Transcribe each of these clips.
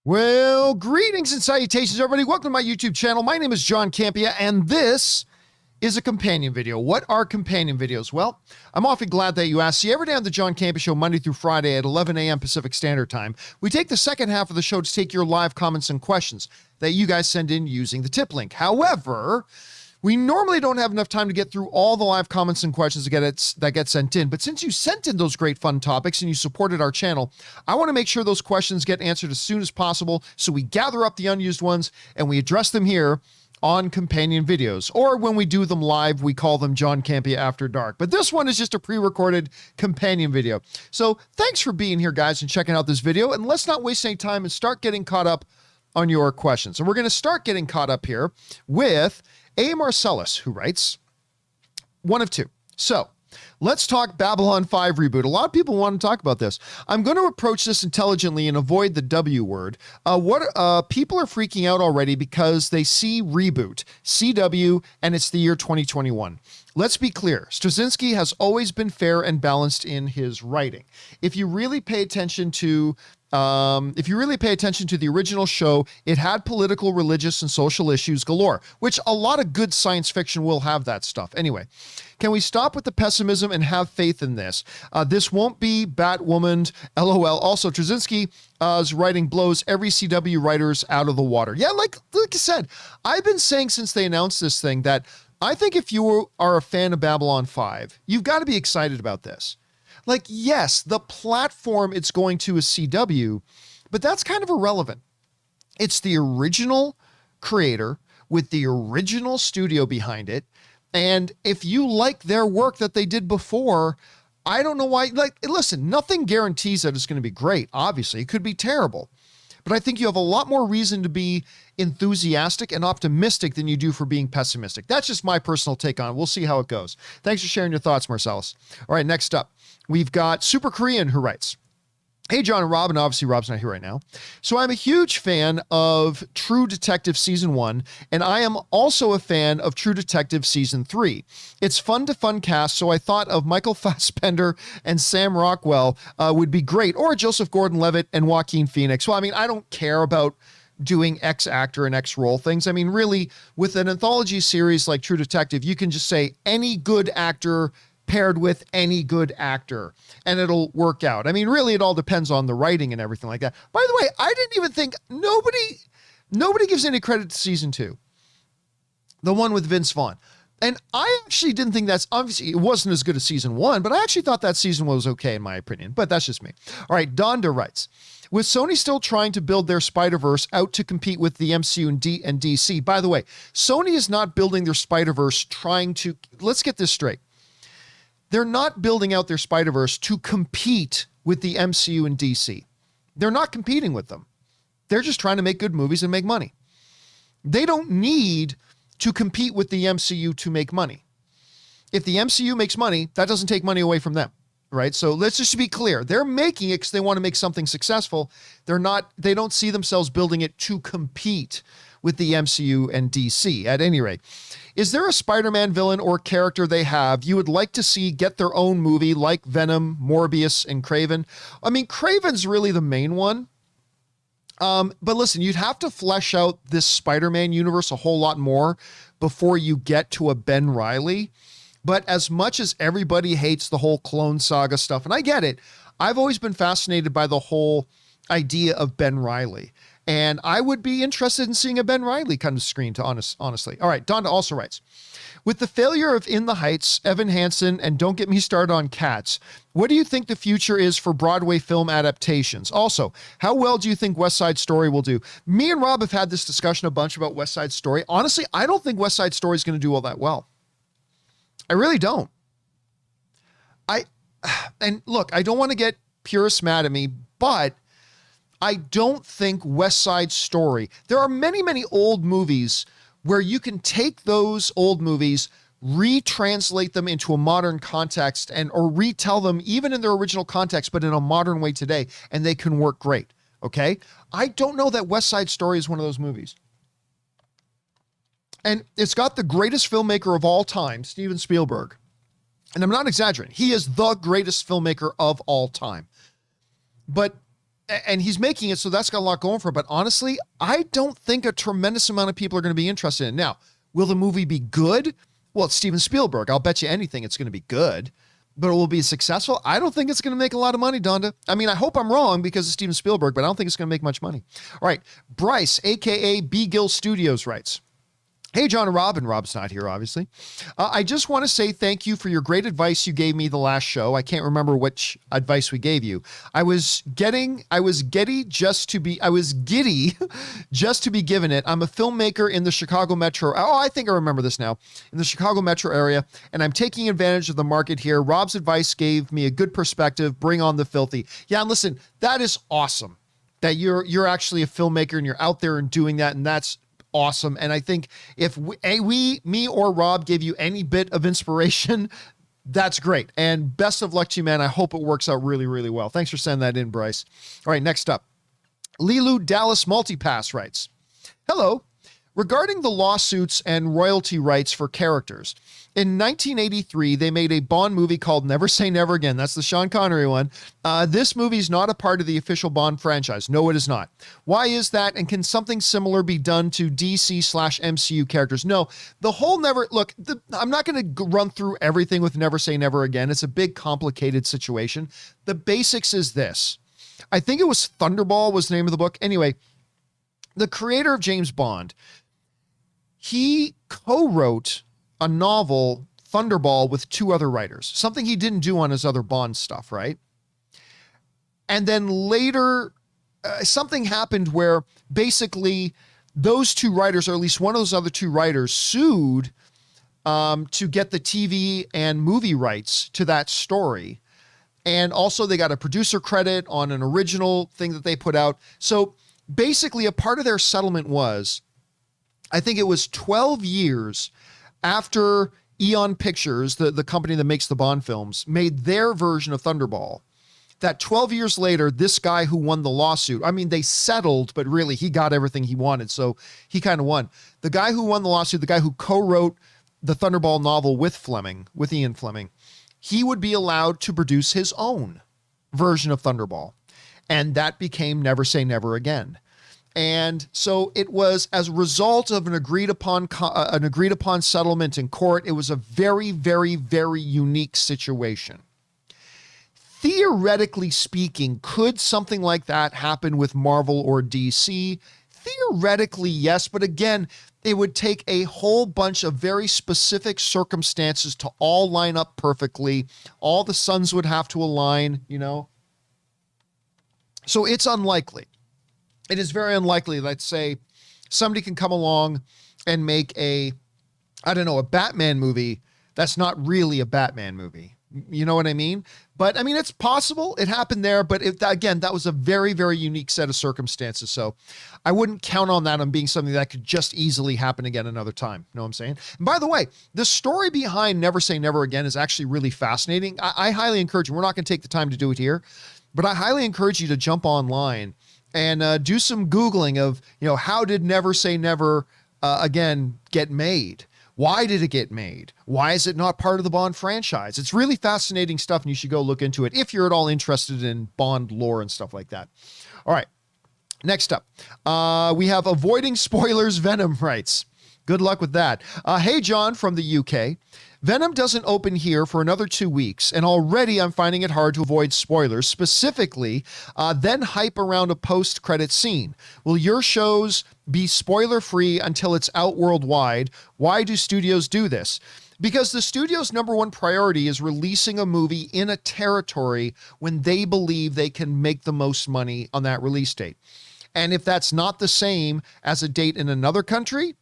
Well, greetings and salutations, everybody. Welcome to my YouTube channel. My name is John Campea, and this is a companion video. What are companion videos? Well, I'm awfully glad that you asked. See, every day on the John Campea Show, Monday through Friday at 11 a.m. Pacific Standard Time, we take the second half of the show to take your live comments and questions that you guys send in using the tip link. However, we normally don't have enough time to get through all the live comments and questions that get sent in. But since you sent in those great fun topics and you supported our channel, I want to make sure those questions get answered as soon as possible. So we gather up the unused ones and we address them here on companion videos. Or when we do them live, we call them John Campea After Dark. But this one is just a pre-recorded companion video. So thanks for being here, guys, and checking out this video. And let's not waste any time and start getting caught up on your questions. And we're going to start getting caught up here with A. Marcellus, who writes, one of two. So let's talk Babylon 5 reboot. A lot of people want to talk about this. I'm going to approach this intelligently and avoid the W word. People are freaking out already because they see reboot, CW, and it's the year 2021. Let's be clear. Straczynski has always been fair and balanced in his writing. If you really pay attention to the original show, it had political, religious, and social issues galore, which a lot of good science fiction will have that stuff. Anyway, can we stop with the pessimism and have faith in this? This won't be Batwoman, LOL. Also, Straczynski's writing blows every CW writers out of the water. Yeah, like I said, I've been saying since they announced this thing that I think if you are a fan of Babylon 5, you've got to be excited about this. Like, yes, the platform it's going to is CW, but that's kind of irrelevant. It's the original creator with the original studio behind it. And if you like their work that they did before, I don't know why. Like, listen, nothing guarantees that it's going to be great. Obviously, it could be terrible. But I think you have a lot more reason to be enthusiastic and optimistic than you do for being pessimistic. That's just my personal take on it. We'll see how it goes. Thanks for sharing your thoughts, Marcellus. All right, next up, we've got Super Korean, who writes, hey, John and Rob, and obviously Rob's not here right now. So I'm a huge fan of True Detective Season 1, and I am also a fan of True Detective Season 3. It's fun cast, so I thought of Michael Fassbender and Sam Rockwell would be great, or Joseph Gordon-Levitt and Joaquin Phoenix. Well, I mean, I don't care about doing X actor and X role things. I mean, really, with an anthology series like True Detective, you can just say any good actor paired with any good actor and it'll work out. I mean, really, it all depends on the writing and everything like that. By the way, I didn't even think nobody gives any credit to season 2, the one with Vince Vaughn. And I actually didn't think that's, obviously it wasn't as good as season 1, but I actually thought that season was okay in my opinion, but that's just me. All right. Donda writes, with Sony still trying to build their Spider-Verse out to compete with the MCU and DC. By the way, Sony is not building their Spider-Verse let's get this straight. They're not building out their Spider-Verse to compete with the MCU and DC. They're not competing with them. They're just trying to make good movies and make money. They don't need to compete with the MCU to make money. If the MCU makes money, that doesn't take money away from them, right? So let's just be clear. They're making it because they want to make something successful. They don't see themselves building it to compete with the MCU and DC. At any rate, is there a Spider-Man villain or character they have you would like to see get their own movie, like Venom, Morbius, and Kraven? I mean, Kraven's really the main one. But listen, you'd have to flesh out this Spider-Man universe a whole lot more before you get to a Ben Reilly. But as much as everybody hates the whole Clone Saga stuff, and I get it, I've always been fascinated by the whole idea of Ben Reilly. And I would be interested in seeing a Ben Reilly kind of screen, honestly. All right, Donda also writes, with the failure of In the Heights, Evan Hansen, and don't get me started on Cats, what do you think the future is for Broadway film adaptations? Also, how well do you think West Side Story will do? Me and Rob have had this discussion a bunch about West Side Story. Honestly, I don't think West Side Story is going to do all that well. I really don't. And look, I don't want to get purists mad at me, but I don't think West Side Story, there are many, many old movies where you can take those old movies, retranslate them into a modern context or retell them even in their original context, but in a modern way today, and they can work great. Okay. I don't know that West Side Story is one of those movies. And it's got the greatest filmmaker of all time, Steven Spielberg. And I'm not exaggerating. He is the greatest filmmaker of all time. But and he's making it, so that's got a lot going for it. But honestly, I don't think a tremendous amount of people are going to be interested in it. Now, will the movie be good? Well, it's Steven Spielberg. I'll bet you anything it's going to be good. But it will be successful? I don't think it's going to make a lot of money, Donda. I mean, I hope I'm wrong because of Steven Spielberg, but I don't think it's going to make much money. All right. Bryce, a.k.a. B. Gill Studios, writes, hey, John and Rob, and Rob's not here, obviously. I just want to say thank you for your great advice you gave me the last show. I can't remember which advice we gave you. I was giddy just to be given it. I'm a filmmaker in the Chicago metro. Oh, I think I remember this now. In the Chicago metro area, and I'm taking advantage of the market here. Rob's advice gave me a good perspective. Bring on the filthy. Yeah, and listen, that is awesome that you're actually a filmmaker and you're out there and doing that, and that's awesome. And I think if me or Rob gave you any bit of inspiration, that's great. And best of luck to you, man. I hope it works out really, really well. Thanks for sending that in, Bryce. All right, next up. Lilu Dallas Multipass writes, hello. Regarding the lawsuits and royalty rights for characters, in 1983, they made a Bond movie called Never Say Never Again. That's the Sean Connery one. This movie is not a part of the official Bond franchise. No, it is not. Why is that? And can something similar be done to DC/MCU characters? No, the whole I'm not going to run through everything with Never Say Never Again. It's a big, complicated situation. The basics is this. I think it was Thunderball was the name of the book. Anyway, the creator of James Bond, he co-wrote a novel, Thunderball, with two other writers, something he didn't do on his other Bond stuff, right? And then later, something happened where basically those two writers, or at least one of those other two writers, sued to get the TV and movie rights to that story. And also they got a producer credit on an original thing that they put out. So basically a part of their settlement was, I think it was 12 years after Eon Pictures, the company that makes the Bond films, made their version of Thunderball, that 12 years later, this guy who won the lawsuit, I mean, they settled, but really he got everything he wanted. So he kind of won. The guy who won the lawsuit, the guy who co-wrote the Thunderball novel with Ian Fleming, he would be allowed to produce his own version of Thunderball. And that became Never Say Never Again. And so it was as a result of an agreed upon settlement in court. It was a very, very, very unique situation. Theoretically speaking, could something like that happen with Marvel or DC? Theoretically, yes. But again, it would take a whole bunch of very specific circumstances to all line up perfectly. All the suns would have to align, So it's unlikely. It is very unlikely, let's say, somebody can come along and make a Batman movie that's not really a Batman movie. You know what I mean? But I mean, it's possible. It happened there, but again, that was a very, very unique set of circumstances. So I wouldn't count on that on being something that could just easily happen again another time. You know what I'm saying? And by the way, the story behind Never Say Never Again is actually really fascinating. I highly encourage you. We're not going to take the time to do it here, but I highly encourage you to jump online and do some Googling of, how did Never Say Never Again get made? Why did it get made? Why is it not part of the Bond franchise? It's really fascinating stuff, and you should go look into it if you're at all interested in Bond lore and stuff like that. All right. Next up, we have Avoiding Spoilers Venom writes. Good luck with that. Hey, John from the UK. Venom doesn't open here for another 2 weeks, and already I'm finding it hard to avoid spoilers, specifically, then hype around a post-credit scene. Will your shows be spoiler-free until it's out worldwide? Why do studios do this? Because the studio's number one priority is releasing a movie in a territory when they believe they can make the most money on that release date. And if that's not the same as a date in another country,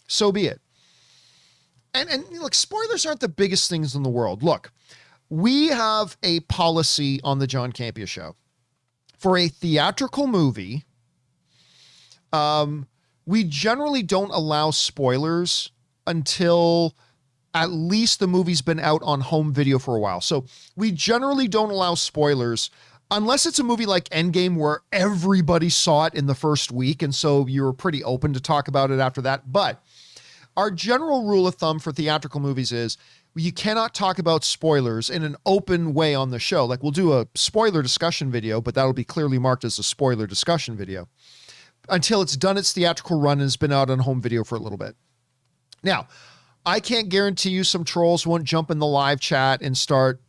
so be it. And look, spoilers aren't the biggest things in the world. Look, we have a policy on the John Campea Show. For a theatrical movie, we generally don't allow spoilers until at least the movie's been out on home video for a while. So we generally don't allow spoilers unless it's a movie like Endgame where everybody saw it in the first week, and so you were pretty open to talk about it after that. But our general rule of thumb for theatrical movies is you cannot talk about spoilers in an open way on the show. Like, we'll do a spoiler discussion video, but that'll be clearly marked as a spoiler discussion video until it's done its theatrical run and has been out on home video for a little bit. Now, I can't guarantee you some trolls won't jump in the live chat and start,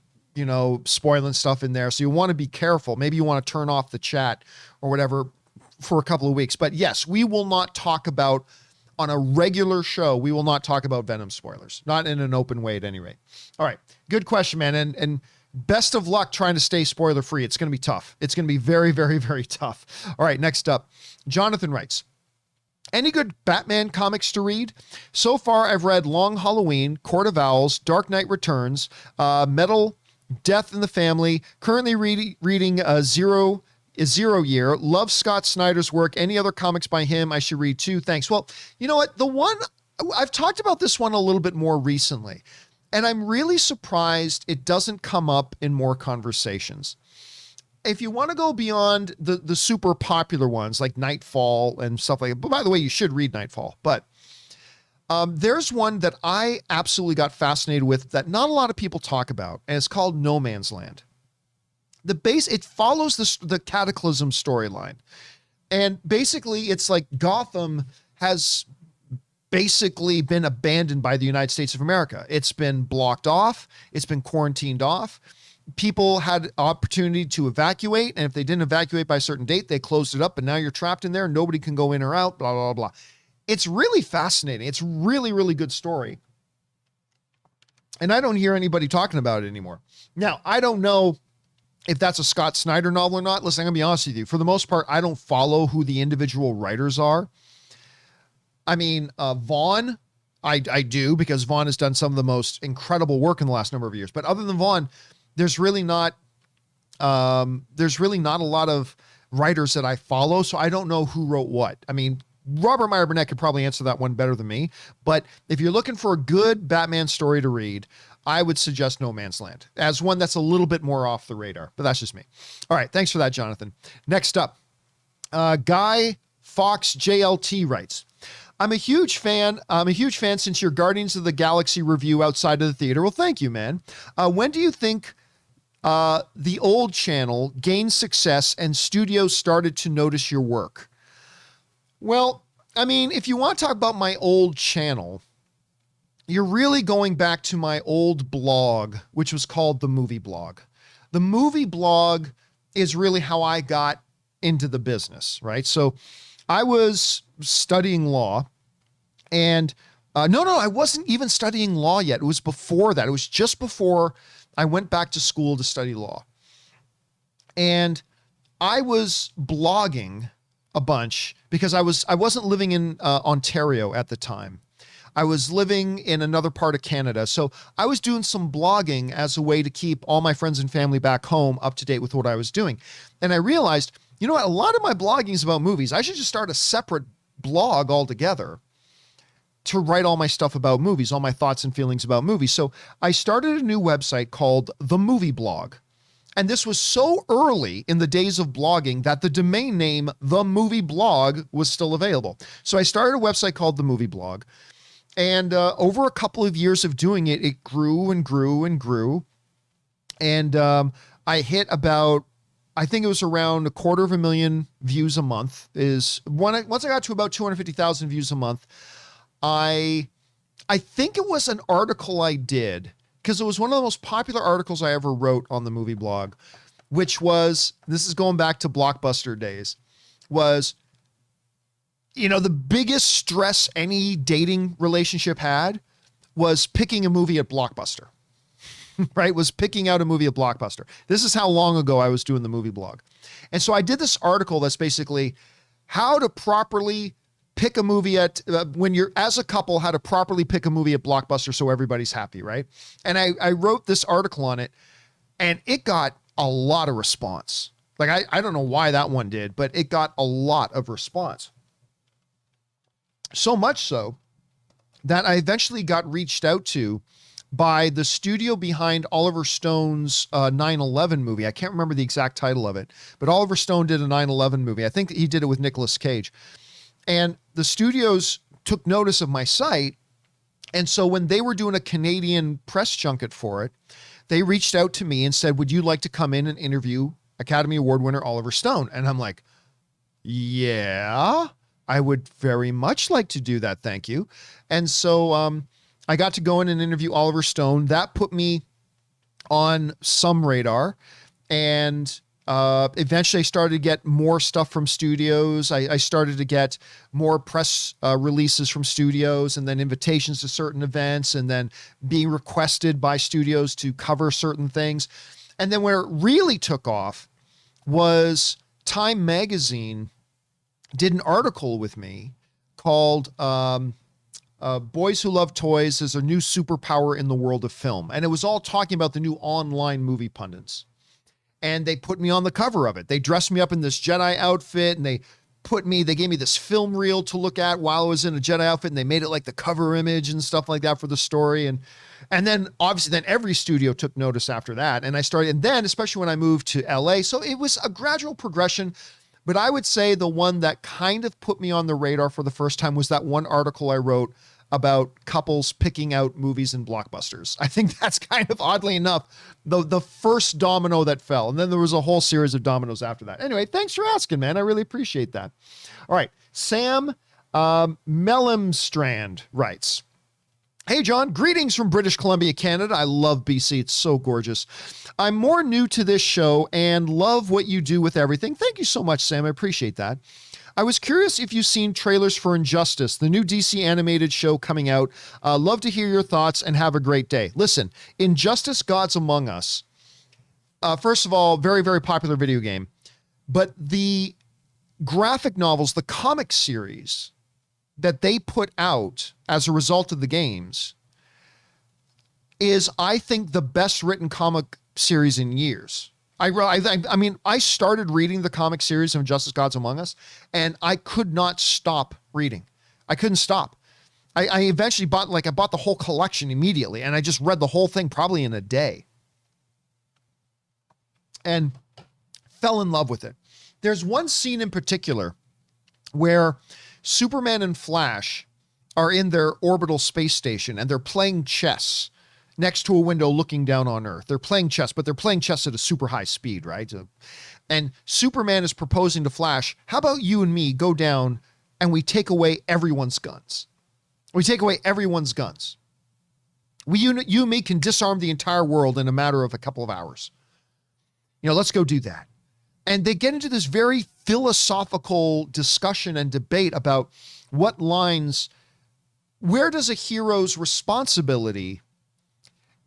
spoiling stuff in there. So you want to be careful. Maybe you want to turn off the chat or whatever for a couple of weeks. But yes, we will not talk about, on a regular show, we will not talk about Venom spoilers. Not in an open way at any rate. All right. Good question, man. And best of luck trying to stay spoiler free. It's going to be tough. It's going to be very, very, very tough. All right. Next up, Jonathan writes, any good Batman comics to read? So far, I've read Long Halloween, Court of Owls, Dark Knight Returns, Metal, Death in the Family. Currently reading Zero Year. Love Scott Snyder's work. Any other comics by him I should read too? Thanks. Well, you know what? The one, I've talked about this one a little bit more recently, and I'm really surprised it doesn't come up in more conversations. If you want to go beyond the super popular ones like Nightfall and stuff like that, but by the way, you should read Nightfall, but there's one that I absolutely got fascinated with that not a lot of people talk about, and it's called No Man's Land. It follows the Cataclysm storyline. And basically it's like Gotham has basically been abandoned by the United States of America. It's been blocked off. It's been quarantined off. People had opportunity to evacuate, and if they didn't evacuate by a certain date, they closed it up, and now you're trapped in there. Nobody can go in or out, blah, blah, blah. It's really fascinating. It's really, really good story. And I don't hear anybody talking about it anymore. Now, I don't know if that's a Scott Snyder novel or not. Listen, I'm going to be honest with you. For the most part, I don't follow who the individual writers are. I mean, Vaughn, I do, because Vaughn has done some of the most incredible work in the last number of years. But other than Vaughn, there's really not a lot of writers that I follow. So I don't know who wrote what. I mean, Robert Meyer Burnett could probably answer that one better than me. But if you're looking for a good Batman story to read, I would suggest No Man's Land as one that's a little bit more off the radar, but that's just me. All right. Thanks for that, Jonathan. Next up, Guy Fox JLT writes, I'm a huge fan since your Guardians of the Galaxy review outside of the theater. Well, thank you, man. When do you think the old channel gained success and studios started to notice your work? Well, I mean, if you want to talk about my old channel, you're really going back to my old blog, which was called The Movie Blog. The Movie Blog is really how I got into the business, right? So I was studying law, and no, I wasn't even studying law yet. It was before that. It was just before I went back to school to study law. And I was blogging a bunch because I wasn't living in Ontario at the time. I was living in another part of Canada. So I was doing some blogging as a way to keep all my friends and family back home up to date with what I was doing. And I realized, you know what, a lot of my blogging is about movies. I should just start a separate blog altogether to write all my stuff about movies, all my thoughts and feelings about movies. So I started a new website called The Movie Blog. And this was so early in the days of blogging that the domain name The Movie Blog was still available. So I started a website called The Movie Blog. And over a couple of years of doing it, it grew and grew and grew. And I hit about, I think it was around 250,000 views a month. Once I got to about 250,000 views a month, I think it was an article I did, because it was one of the most popular articles I ever wrote on the Movie Blog, which was, this is going back to Blockbuster days, was, the biggest stress any dating relationship had was picking a movie at Blockbuster, right? Was picking out a movie at Blockbuster. This is how long ago I was doing the Movie Blog. And so I did this article that's basically how to properly pick a movie at, when you're as a couple, how to properly pick a movie at Blockbuster so everybody's happy, right? And I wrote this article on it, and it got a lot of response. Like, I don't know why that one did, but it got a lot of response. So much so that I eventually got reached out to by the studio behind Oliver Stone's 9/11 movie. I can't remember the exact title of it, but Oliver Stone did a 9/11 movie. I think he did it with Nicolas Cage. And the studios took notice of my site And so when they were doing a Canadian press junket for it, they reached out to me and said, would you like to come in and interview Academy Award winner Oliver Stone? And I'm like, yeah, I would very much like to do that. Thank you. And so I got to go in and interview Oliver Stone. That put me on some radar. And eventually I started to get more stuff from studios. I started to get more press releases from studios, and then invitations to certain events, and then being requested by studios to cover certain things. And then where it really took off was Time Magazine did an article with me called Boys Who Love Toys is a New Superpower in the World of Film. And it was all talking about the new online movie pundits. And they put me on the cover of it. They dressed me up in this Jedi outfit, and they gave me this film reel to look at while I was in a Jedi outfit, and they made it like the cover image and stuff like that for the story. And then obviously then every studio took notice after that. And then especially when I moved to LA. So it was a gradual progression, but I would say the one that kind of put me on the radar for the first time was that one article I wrote about couples picking out movies in blockbusters. I think that's kind of, oddly enough, the first domino that fell. And then there was a whole series of dominoes after that. Anyway, thanks for asking, man. I really appreciate that. All right. Sam Mellemstrand writes, hey, John, greetings from British Columbia, Canada. I love BC. It's so gorgeous. I'm more new to this show and love what you do with everything. Thank you so much, Sam. I appreciate that. I was curious if you've seen trailers for Injustice, the new DC animated show coming out. Love to hear your thoughts and have a great day. Listen, Injustice Gods Among Us, first of all, very, very popular video game. But the graphic novels, the comic series that they put out as a result of the games is, I think, the best written comic series in years. I mean, I started reading the comic series of Injustice Gods Among Us, and I could not stop reading. I couldn't stop. I eventually bought the whole collection immediately, and I just read the whole thing probably in a day and fell in love with it. There's one scene in particular where Superman and Flash are in their orbital space station, and they're playing chess next to a window looking down on Earth. They're playing chess, but they're playing chess at a super high speed, right? And Superman is proposing to Flash, how about you and me go down and we take away everyone's guns? We take away everyone's guns. You and me can disarm the entire world in a matter of a couple of hours. Let's go do that. And they get into this very philosophical discussion and debate about where does a hero's responsibility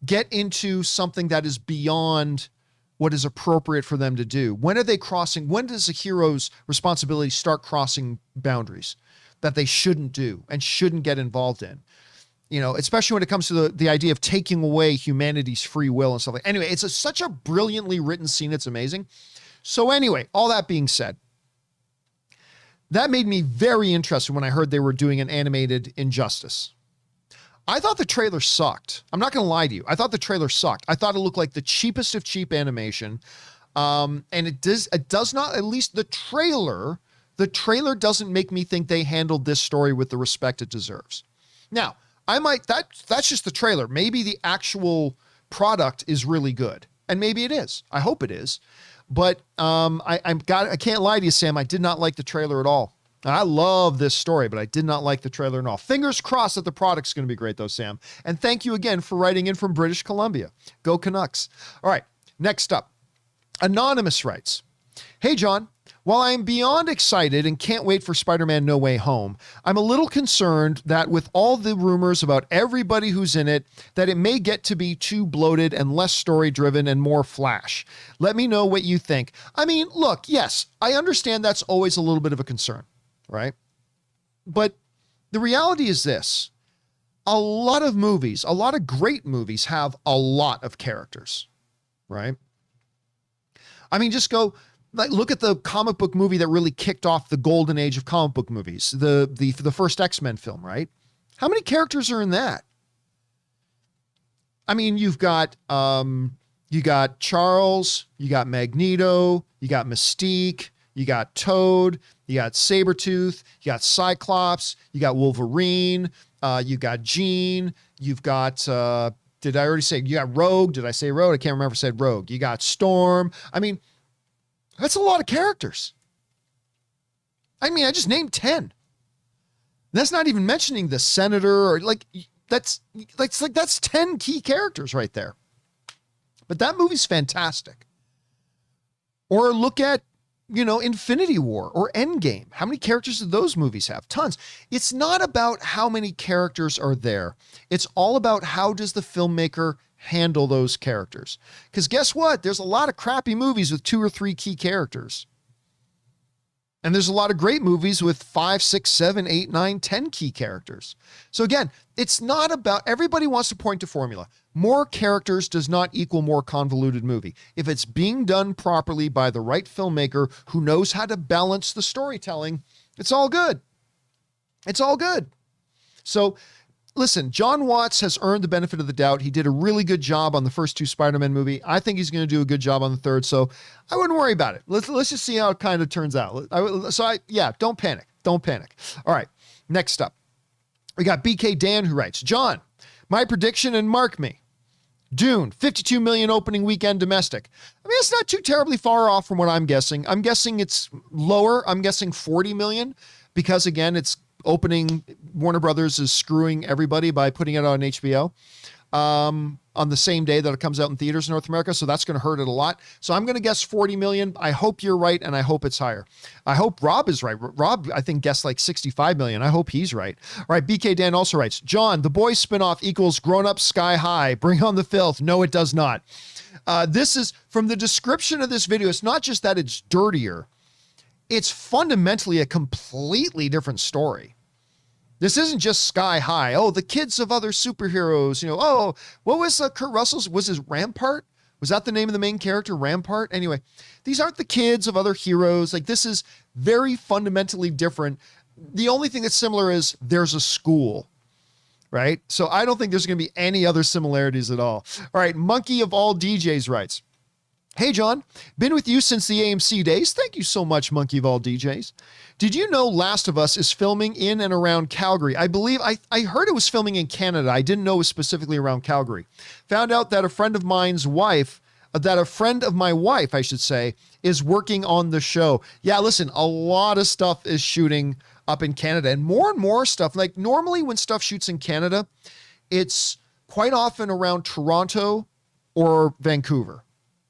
get into something that is beyond what is appropriate for them to do? When does a hero's responsibility start crossing boundaries that they shouldn't do and shouldn't get involved in? Especially when it comes to the idea of taking away humanity's free will and stuff like that. Anyway, it's such a brilliantly written scene. It's amazing. So anyway, all that being said, that made me very interested when I heard they were doing an animated Injustice. I thought the trailer sucked. I'm not going to lie to you. I thought the trailer sucked. I thought it looked like the cheapest of cheap animation. And it does not, at least the trailer doesn't make me think they handled this story with the respect it deserves. Now, that's just the trailer. Maybe the actual product is really good, and maybe it is. I hope it is. But I can't lie to you, Sam. I did not like the trailer at all. I love this story, but I did not like the trailer at all. Fingers crossed that the product's going to be great, though, Sam. And thank you again for writing in from British Columbia. Go Canucks. All right, next up. Anonymous writes, hey, John. While I am beyond excited and can't wait for Spider-Man No Way Home, I'm a little concerned that with all the rumors about everybody who's in it, that it may get to be too bloated and less story-driven and more Flash. Let me know what you think. I mean, look, yes, I understand that's always a little bit of a concern, right? But the reality is this. A lot of great movies have a lot of characters, right? I mean, just go... look at the comic book movie that really kicked off the golden age of comic book movies, the first X-Men film, right? How many characters are in that? I mean, you got Charles, you got Magneto, you got Mystique, you got Toad, you got Sabretooth, you got Cyclops, you got Wolverine, you got Jean, you've got, did I already say, you got Rogue? Did I say Rogue? I can't remember if I said Rogue. You got Storm. I mean, that's a lot of characters. I mean, I just named 10. That's not even mentioning the Senator or that's 10 key characters right there. But that movie's fantastic. Or look at, Infinity War or Endgame. How many characters do those movies have? Tons. It's not about how many characters are there. It's all about how does the filmmaker handle those characters. Because guess what? There's a lot of crappy movies with 2 or 3 key characters. And there's a lot of great movies with 5, 6, 7, 8, 9, 10 key characters. So again, it's not about, everybody wants to point to formula. More characters does not equal more convoluted movie. If it's being done properly by the right filmmaker who knows how to balance the storytelling, it's all good. It's all good. So listen, John Watts has earned the benefit of the doubt. He did a really good job on the first 2 Spider-Man movie. I think he's going to do a good job on the third. So I wouldn't worry about it. Let's just see how it kind of turns out. Don't panic. Don't panic. All right. Next up, we got BK Dan who writes, John, my prediction and mark me. Dune, 52 million opening weekend domestic. I mean, it's not too terribly far off from what I'm guessing. I'm guessing it's lower. I'm guessing 40 million because again, it's opening. Warner Brothers is screwing everybody by putting it on HBO on the same day that it comes out in theaters in North America. So that's going to hurt it a lot. So I'm going to guess 40 million. I hope you're right. And I hope it's higher. I hope Rob is right. Rob, I think, guessed like 65 million. I hope he's right. All right. BK Dan also writes, John, The Boys spinoff equals Grown Up Sky High. Bring on the filth. No, it does not. This is from the description of this video. It's not just that it's dirtier. It's fundamentally a completely different story. This isn't just Sky High. Oh, the kids of other superheroes. What was Kurt Russell's? Was his Rampart? Was that the name of the main character, Rampart? Anyway, these aren't the kids of other heroes. This is very fundamentally different. The only thing that's similar is there's a school, right? So I don't think there's going to be any other similarities at all. All right, Monkey of All DJs writes, Hey, John, been with you since the AMC days. Thank you so much, Monkey of All DJs. Did you know Last of Us is filming in and around Calgary? I believe I heard it was filming in Canada. I didn't know it was specifically around Calgary. Found out that a friend of my wife, I should say, is working on the show. Yeah, listen, a lot of stuff is shooting up in Canada and more stuff. Like normally when stuff shoots in Canada, it's quite often around Toronto or Vancouver.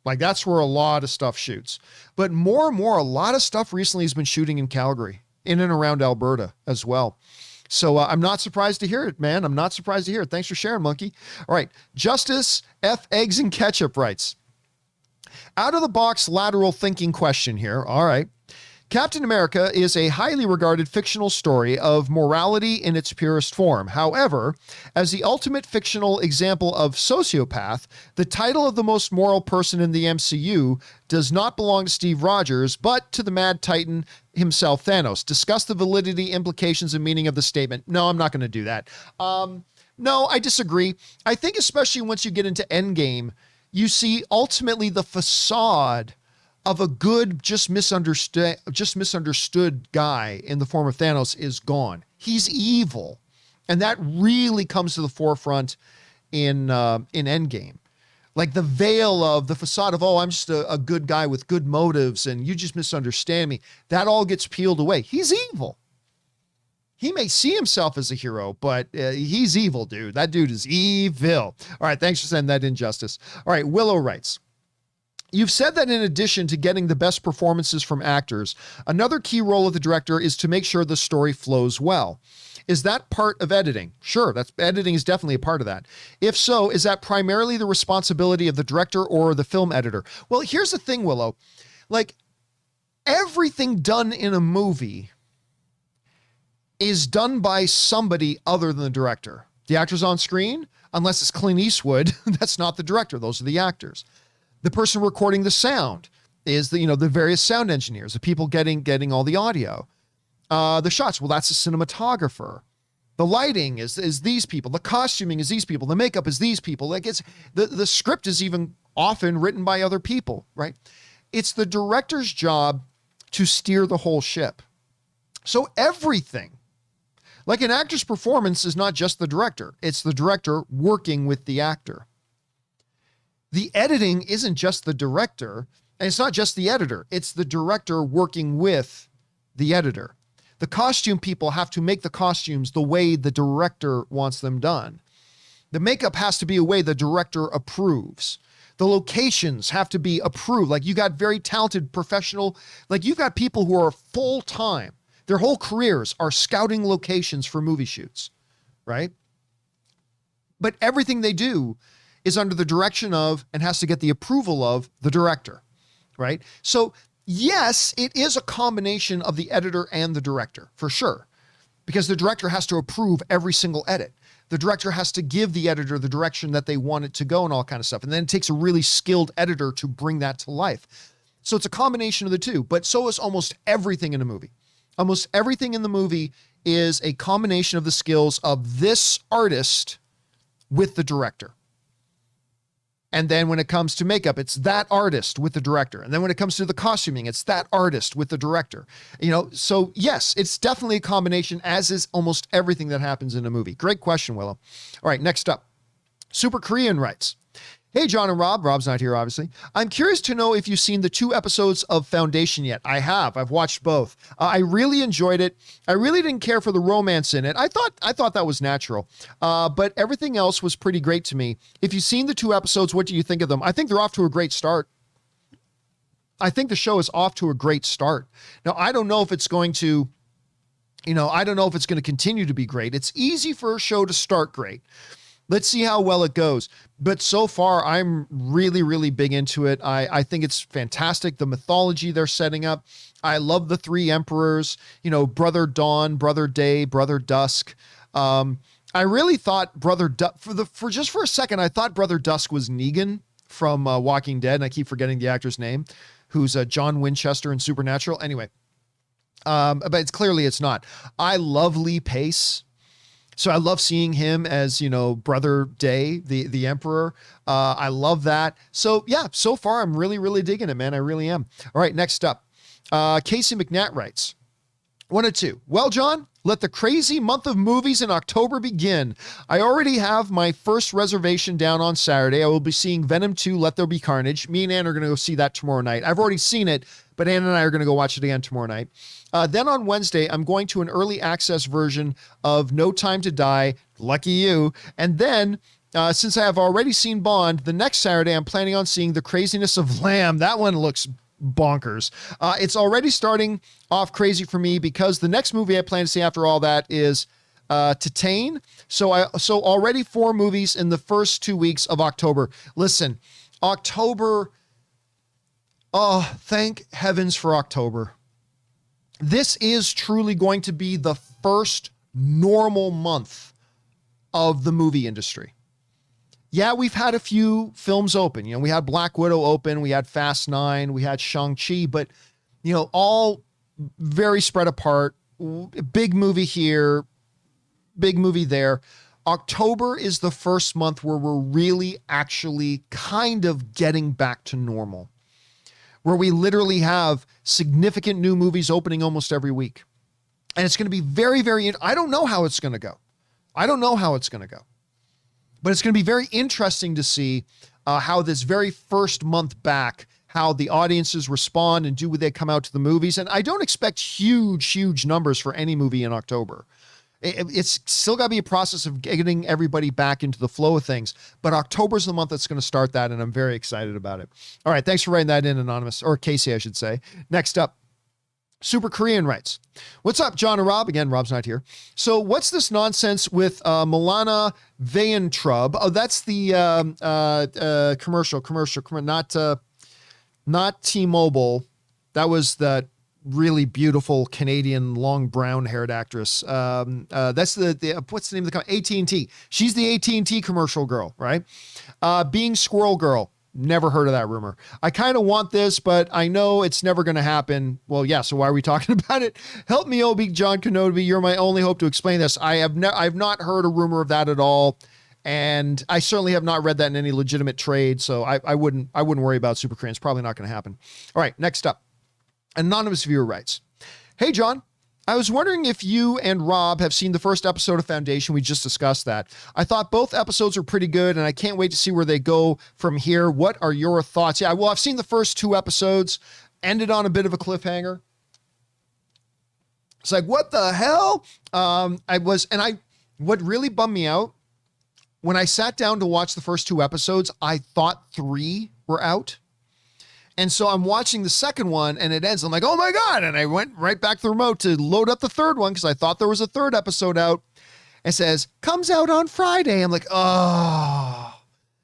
Like that's where a lot of stuff shoots. But more and more, a lot of stuff recently has been shooting in Calgary, in and around Alberta as well. So I'm not surprised to hear it, man. I'm not surprised to hear it. Thanks for sharing, Monkey. All right. Justice F. Eggs and Ketchup writes, out of the box lateral thinking question here. All right. Captain America is a highly regarded fictional story of morality in its purest form. However, as the ultimate fictional example of sociopath, the title of the most moral person in the MCU does not belong to Steve Rogers, but to the Mad Titan himself, Thanos. Discuss the validity, implications, and meaning of the statement. No, I'm not going to do that. No, I disagree. I think especially once you get into Endgame, you see ultimately the facade of a good, just misunderstood guy in the form of Thanos is gone. He's evil. And that really comes to the forefront in Endgame. Like the veil of the facade of, oh, I'm just a good guy with good motives and you just misunderstand me. That all gets peeled away. He's evil. He may see himself as a hero, but he's evil, dude. That dude is evil. All right, thanks for sending that in, Justice. All right, Willow writes, you've said that in addition to getting the best performances from actors, another key role of the director is to make sure the story flows well. Is that part of editing? Sure, editing is definitely a part of that. If so, is that primarily the responsibility of the director or the film editor? Well, here's the thing, Willow. Like, everything done in a movie is done by somebody other than the director. The actors on screen, unless it's Clint Eastwood, that's not the director. Those are the actors. The person recording the sound is the various sound engineers, the people getting all the audio. The shots, well, that's a cinematographer. The lighting is these people. The costuming is these people. The makeup is these people. Like it's the script is even often written by other people, right? It's the director's job to steer the whole ship. So everything, like an actor's performance is not just the director. It's the director working with the actor. The editing isn't just the director, and it's not just the editor. It's the director working with the editor. The costume people have to make the costumes the way the director wants them done. The makeup has to be a way the director approves. The locations have to be approved. Like you got very talented professional, like you've got people who are full-time. Their whole careers are scouting locations for movie shoots, right? But everything they do is under the direction of and has to get the approval of the director, right? So yes, it is a combination of the editor and the director, for sure, because the director has to approve every single edit. The director has to give the editor the direction that they want it to go and all kind of stuff. And then it takes a really skilled editor to bring that to life. So it's a combination of the two, but so is almost everything in a movie. Almost everything in the movie is a combination of the skills of this artist with the director. And then when it comes to makeup, it's that artist with the director. And then when it comes to the costuming, it's that artist with the director. You know, so yes, it's definitely a combination, as is almost everything that happens in a movie. Great question, Willow. All right, next up. Super Korean writes, hey, John and Rob. Rob's not here, obviously. I'm curious to know if you've seen the 2 episodes of Foundation yet. I have. I've watched both. I really enjoyed it. I really didn't care for the romance in it. I thought that was natural. But everything else was pretty great to me. If you've seen the 2 episodes, what do you think of them? I think they're off to a great start. I think the show is off to a great start. Now, I don't know if it's going to, I don't know if it's going to continue to be great. It's easy for a show to start great. Let's see how well it goes. But so far, I'm really, really big into it. I think it's fantastic. The mythology they're setting up. I love the 3 emperors, Brother Dawn, Brother Day, Brother Dusk. I really thought for a second, I thought Brother Dusk was Negan from Walking Dead. And I keep forgetting the actor's name, who's John Winchester in Supernatural. Anyway, but it's not. I love Lee Pace. So I love seeing him as, Brother Day, the Emperor. I love that. So yeah, so far I'm really, really digging it, man. I really am. All right, next up. Casey McNatt writes, 1 of 2. Well, John, let the crazy month of movies in October begin. I already have my first reservation down on Saturday. I will be seeing Venom 2, Let There Be Carnage. Me and Ann are going to go see that tomorrow night. I've already seen it, but Ann and I are going to go watch it again tomorrow night. Then on Wednesday, I'm going to an early access version of No Time to Die. Lucky you. And then, since I have already seen Bond, the next Saturday, I'm planning on seeing The Craziness of Lamb. That one looks bonkers. It's already starting off crazy for me because the next movie I plan to see after all that is Titane. So already 4 movies in the first 2 weeks of October. Listen, October. Oh, thank heavens for October. This is truly going to be the first normal month of the movie industry. Yeah, we've had a few films open. We had Black Widow open, we had Fast 9, we had Shang-Chi, but, all very spread apart. Big movie here, big movie there. October is the first month where we're really actually kind of getting back to normal, where we literally have significant new movies opening almost every week. And it's going to be very, very, I don't know how it's going to go. But it's going to be very interesting to see how this very first month back, how the audiences respond and do when they come out to the movies. And I don't expect huge numbers for any movie in October. It's still got to be a process of getting everybody back into the flow of things. But October's the month that's going to start that, and I'm very excited about it. All right, thanks for writing that in, Anonymous, or Casey, I should say. Next up, Super Korean writes, what's up, John and Rob? Again, Rob's not here. So what's this nonsense with Milana Vaintrub? Oh, that's the commercial, not T-Mobile. That was the really beautiful Canadian long brown haired actress. That's the what's the name of the company? AT&T. She's the AT&T commercial girl, right? Being Squirrel Girl. Never heard of that rumor. I kind of want this, but I know it's never going to happen. Well, yeah. So why are we talking about it? Help me, Obi, John Kenobi. You're my only hope to explain this. I've not heard a rumor of that at all. And I certainly have not read that in any legitimate trade. So I wouldn't worry about Super Korean. It's probably not going to happen. All right. Next up. Anonymous viewer writes, "Hey, John, I was wondering if you and Rob have seen the first episode of Foundation. We just discussed that. I thought both episodes were pretty good, and I can't wait to see where they go from here. What are your thoughts?" Yeah, well, I've seen the first 2 episodes, ended on a bit of a cliffhanger. It's like, what the hell? What really bummed me out, when I sat down to watch the first 2 episodes, I thought 3 were out. And so I'm watching the second one and it ends. I'm like, oh my God. And I went right back to the remote to load up the third one because I thought there was a 3rd episode out. It says, comes out on Friday. I'm like, oh.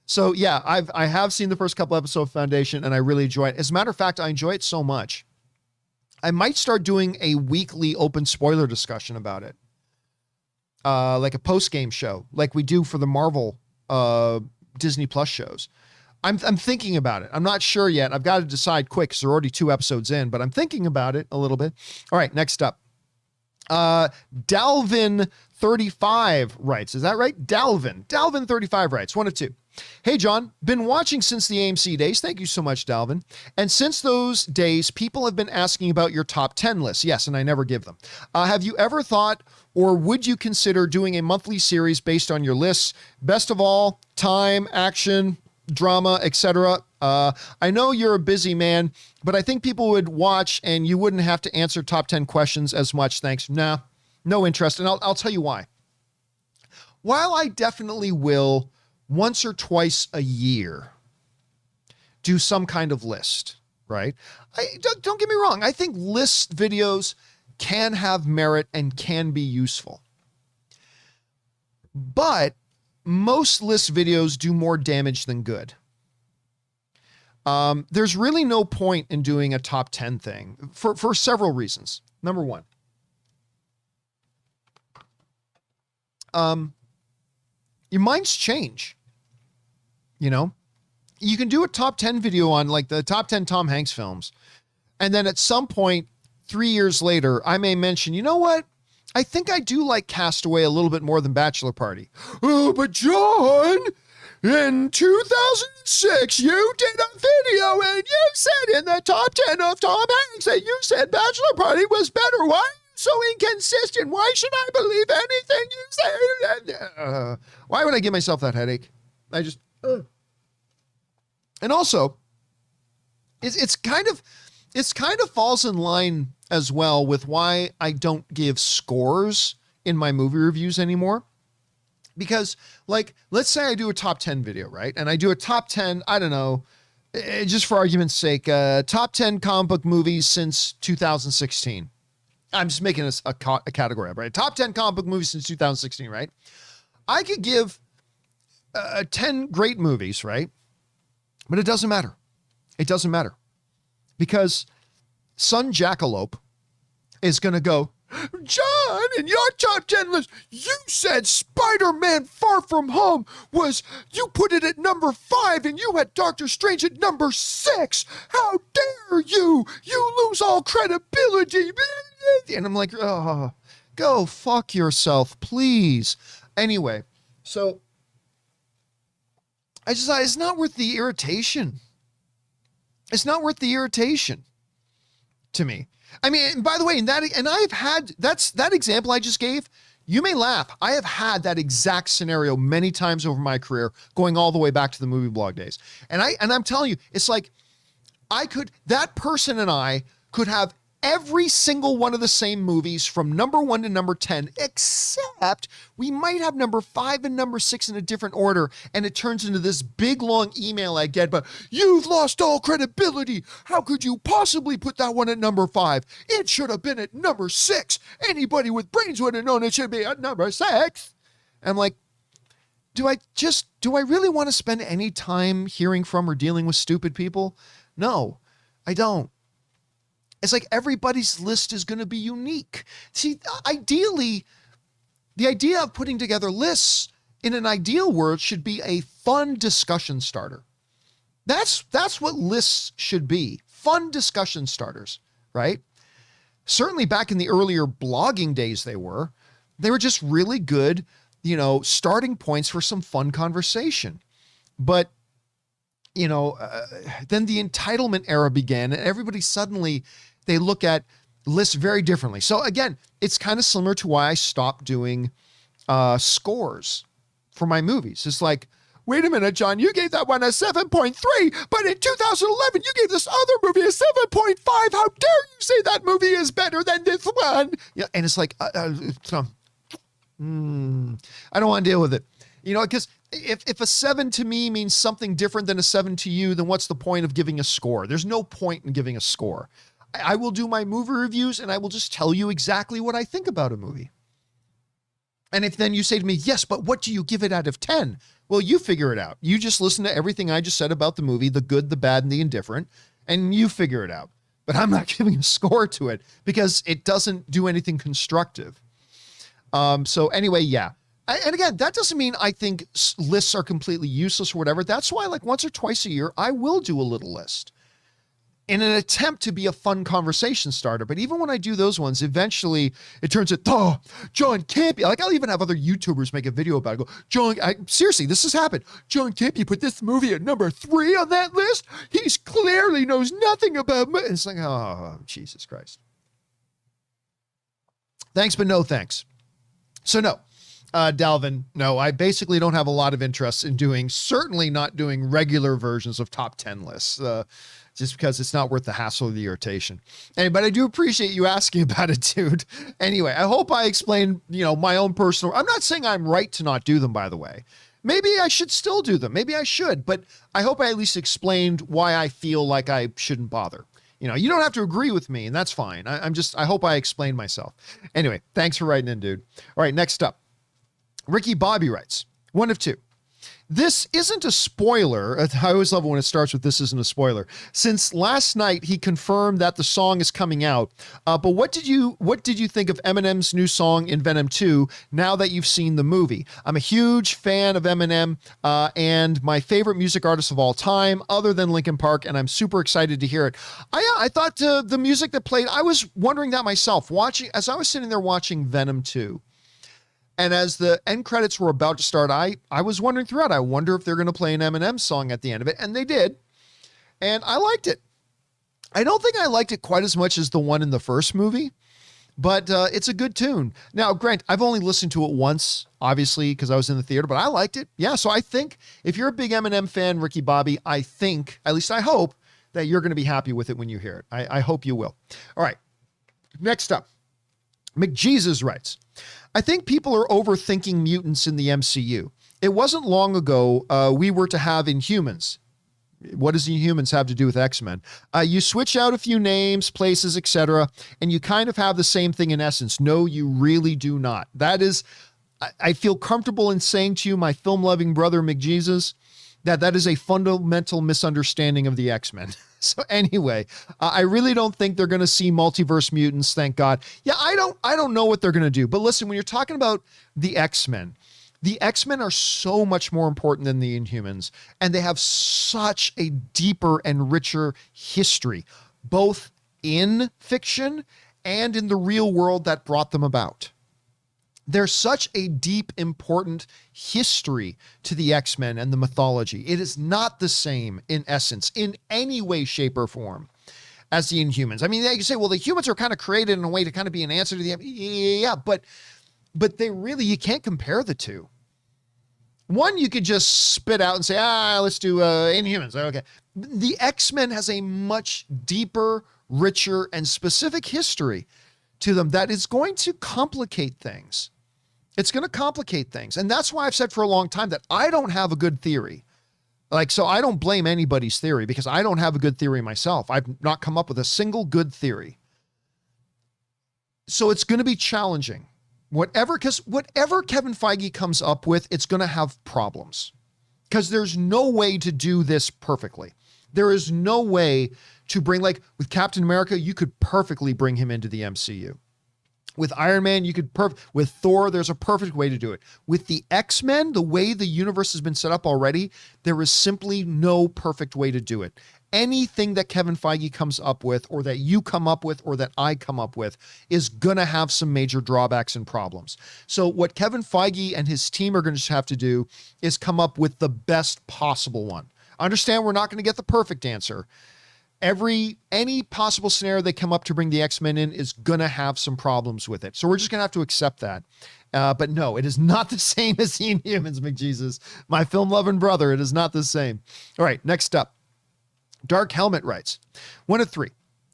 So yeah, I have seen the first couple episodes of Foundation and I really enjoy it. As a matter of fact, I enjoy it so much, I might start doing a weekly open spoiler discussion about it. Like a post-game show, like we do for the Marvel Disney Plus shows. I'm thinking about it. I'm not sure yet. I've got to decide quick because there are already 2 episodes in, but I'm thinking about it a little bit. All right, next up. Dalvin35 writes. Is that right? Dalvin35 writes. 1 of 2. Hey, John, been watching since the AMC days. Thank you so much, Dalvin. And since those days, people have been asking about your top 10 lists. Yes, and I never give them. Have you ever thought, or would you consider doing a monthly series based on your lists? Best of all, time, action, drama, etc. I know you're a busy man, but I think people would watch and you wouldn't have to answer top 10 questions as much. Thanks. Nah, no interest. And I'll tell you why. While I definitely will once or twice a year do some kind of list, right? Don't get me wrong. I think list videos can have merit and can be useful. But most list videos do more damage than good. There's really no point in doing a top 10 thing for several reasons. Number 1, your minds change. You know, you can do a top 10 video on like the top 10 Tom Hanks films. And then at some point, 3 years later, I may mention, you know what? I think I do like Castaway a little bit more than Bachelor Party. Oh, but John, in 2006, you did a video and you said in the top 10 of Tom Hanks that you said Bachelor Party was better. Why are you so inconsistent? Why should I believe anything you say? Why would I give myself that headache? And also, it's kind of falls in line as well with why I don't give scores in my movie reviews anymore. Because, like, let's say I do a top 10 video, right? And I do a top 10, I don't know, just for argument's sake, top 10 comic book movies since 2016. I'm just making a category up, right? Top 10 comic book movies since 2016, right? I could give 10 great movies, right? But it doesn't matter. It doesn't matter. Because Son Jackalope is going to go, John, in your top 10 list, you said Spider-Man Far From Home you put it at number 5 and you had Doctor Strange at number 6. How dare you? You lose all credibility. And I'm like, oh, go fuck yourself, please. Anyway, so I just thought it's not worth the irritation. It's not worth the irritation to me. I mean, by the way, I've had that example I just gave. You may laugh. I have had that exact scenario many times over my career, going all the way back to the movie blog days. And I'm telling you, it's like that person and I could have every single one of the same movies from number 1 to number 10, except we might have number 5 and number 6 in a different order. And it turns into this big long email I get, but you've lost all credibility. How could you possibly put that one at number 5? It should have been at number 6. Anybody with brains would have known it should be at number 6. I'm like, do I really want to spend any time hearing from or dealing with stupid people? No, I don't. It's like everybody's list is going to be unique. See, ideally, the idea of putting together lists in an ideal world should be a fun discussion starter. That's what lists should be. Fun discussion starters, right? Certainly back in the earlier blogging days, they were just really good, starting points for some fun conversation. But, then the entitlement era began and everybody suddenly they look at lists very differently. So again, it's kind of similar to why I stopped doing scores for my movies. It's like, wait a minute, John, you gave that one a 7.3, but in 2011, you gave this other movie a 7.5. How dare you say that movie is better than this one? Yeah, and it's like, I don't want to deal with it. You know, because if a 7 to me means something different than a 7 to you, then what's the point of giving a score? There's no point in giving a score. I will do my movie reviews and I will just tell you exactly what I think about a movie. And if then you say to me, yes, but what do you give it out of 10? Well, you figure it out. You just listen to everything I just said about the movie, the good, the bad, and the indifferent, and you figure it out. But I'm not giving a score to it because it doesn't do anything constructive. So anyway, yeah. And again, that doesn't mean I think lists are completely useless or whatever. That's why, like, once or twice a year, I will do a little list in an attempt to be a fun conversation starter. But even when I do those ones, eventually it turns out, John Campea, like I'll even have other YouTubers make a video about it. Go, John, seriously, this has happened. John Campea put this movie at number 3 on that list. He's clearly knows nothing about me. It's like, oh, Jesus Christ. Thanks, but no thanks. So no, Dalvin, no, I basically don't have a lot of interest in certainly not doing regular versions of top 10 lists. Just because it's not worth the hassle or the irritation. But I do appreciate you asking about it, dude. Anyway, I hope I explained, my own personal, I'm not saying I'm right to not do them, by the way. Maybe I should still do them. Maybe I should, but I hope I at least explained why I feel like I shouldn't bother. You don't have to agree with me, and that's fine. I hope I explained myself. Anyway, thanks for writing in, dude. All right, next up. Ricky Bobby writes, 1 of 2. This isn't a spoiler. I always love it when it starts with this isn't a spoiler. Since last night he confirmed that the song is coming out. But what did you think of Eminem's new song in Venom 2 now that you've seen the movie? I'm a huge fan of Eminem and my favorite music artist of all time, other than Linkin Park, and I'm super excited to hear it. I thought the music that played, I was wondering that myself, as I was sitting there watching Venom 2. And as the end credits were about to start, I was wondering throughout, I wonder if they're going to play an Eminem song at the end of it. And they did. And I liked it. I don't think I liked it quite as much as the one in the first movie, but it's a good tune. Now, Grant, I've only listened to it once, obviously, because I was in the theater, but I liked it. Yeah, so I think if you're a big Eminem fan, Ricky Bobby, I think, at least I hope, that you're going to be happy with it when you hear it. I hope you will. All right, next up, McJesus writes, I think people are overthinking mutants in the MCU. It wasn't long ago we were to have Inhumans. What does Inhumans have to do with X-Men? You switch out a few names, places, etc., and you kind of have the same thing in essence. No, you really do not. That is, I feel comfortable in saying to you, my film-loving brother McJesus, that is a fundamental misunderstanding of the X-Men. So anyway, I really don't think they're going to see multiverse mutants. Thank God. Yeah, I don't know what they're going to do. But listen, when you're talking about the X-Men are so much more important than the Inhumans, and they have such a deeper and richer history, both in fiction and in the real world that brought them about. There's such a deep, important history to the X-Men and the mythology. It is not the same in essence, in any way, shape, or form as the Inhumans. I mean, you say, well, the humans are kind of created in a way to kind of be an answer to the... Yeah, but they really, you can't compare the two. One, you could just spit out and say, let's do Inhumans. Okay. The X-Men has a much deeper, richer, and specific history to them that is going to complicate things. It's going to complicate things. And that's why I've said for a long time that I don't have a good theory. So I don't blame anybody's theory because I don't have a good theory myself. I've not come up with a single good theory. So it's going to be challenging. Whatever Kevin Feige comes up with, it's going to have problems because there's no way to do this perfectly. There is no way to bring, like with Captain America, you could perfectly bring him into the MCU. With Iron Man, you could with Thor, there's a perfect way to do it. With the X-Men, the way the universe has been set up already, there is simply no perfect way to do it. Anything that Kevin Feige comes up with, or that you come up with, or that I come up with, is going to have some major drawbacks and problems. So what Kevin Feige and his team are going to have to do is come up with the best possible one. Understand we're not going to get the perfect answer, any possible scenario they come up to bring the X-Men in is going to have some problems with it. So we're just going to have to accept that. But no, it is not the same as the Inhumans, McJesus. My film-loving brother, it is not the same. All right, next up. Dark Helmet writes, 1 of 3.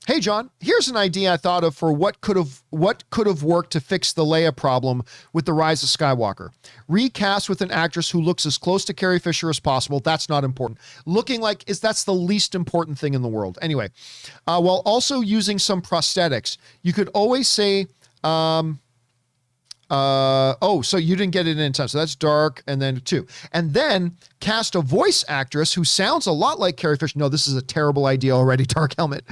Hey, John, here's an idea I thought of for what could have worked to fix the Leia problem with The Rise of Skywalker. Recast with an actress who looks as close to Carrie Fisher as possible. That's not important. Looking like that's the least important thing in the world. Anyway, while also using some prosthetics, you could always say, so you didn't get it in time. So that's Dark, and then 2. And then cast a voice actress who sounds a lot like Carrie Fisher. No, this is a terrible idea already, Dark Helmet.